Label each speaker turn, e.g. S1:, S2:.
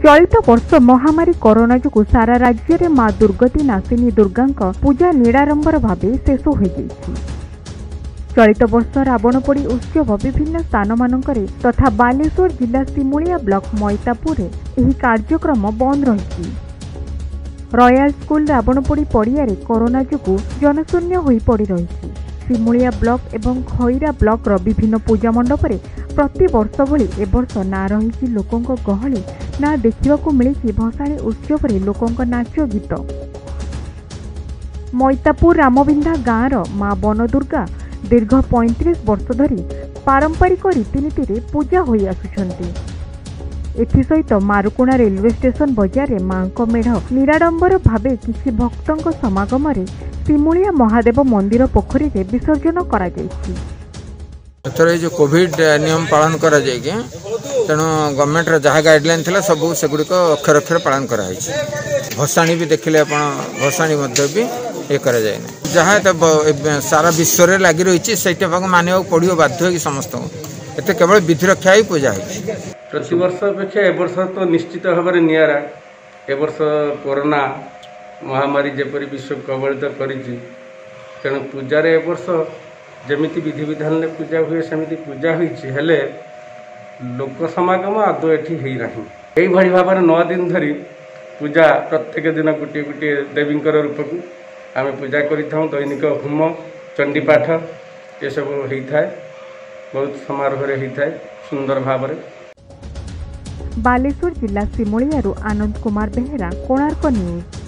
S1: चलित वर्ष महामारी कोरोना जो सारा राज्य में मां दुर्गति नासिनी दुर्गा पूजा निराडंबर भाव शेष हो जाइछि। चलित वर्ष रावणपोड़ी उत्सव विभिन्न स्थान मानकरे तथा बालेश्वर जिला सिमुलिया ब्लॉक मैतापुर एही कार्यक्रम बंद रही। रॉयल स्कूल रावणपोड़ी पड़िया कोरोना जो जनशून्य हो पड़ रही। सिमुलिया ब्लॉक एवं खईरा ब्लॉक विभिन्न पूजा मंडप प्रति वर्ष भली एवर्ष ना रही लोकों गहली ना देखा मिली भसाणी उत्सव लोकों नाच गीत। मैतापुर रामबिंधा गाँवर मां बनदुर्गा दीर्घ 35 वर्ष धरी पारंपरिक रीतिनीति पूजा हो आसुछंती। एसत मारुकुणा रेलवे स्टेशन बजार मां मेढ़ निराडंबर भावे किसी भक्तों समागम सिमुलिया महादेव मंदिर पोखरी रे विसर्जन करा जायछि।
S2: एथर जो कोविड नियम पालन करा जायके तेणु गवर्नमेंट जहाँ गाइडलाइन थिला सब सेगुड़िक अक्षर अक्षर पालन कराई। भसाणी भी देखिले आपण भसाणी मध्य भी ये करा जाए ना जहाँ सारा विश्व रे लगी रही से मानवा पड़ो बाध्य समस्त एते केवल विधि रक्षा ही पूजा है।
S3: प्रति वर्ष अपेक्षा ए वर्ष तो निश्चित भाव में निरा ए वर्ष कोरोना महामारी जेपरी विश्व कबलित करिछि तेणु पूजार ए वर्ष जमिति विधि विधान में पूजा हुए सेमिति पूजा होइछि हेले लोक समागम आदौ एठी हेई नाही। एई भली भाव में 9 दिन धरी पूजा प्रत्येक दिन गोटे गोटे देवींकर रूप को आम पूजा करिथाउ। दैनिक होम चंडीपाठ ये सब होता है बहुत समारोह रे होता है सुंदर भाव में।
S1: बालेश्वर जिला सिमुलिया आनंद कुमार बेहेरा कोणार्क न्यूज।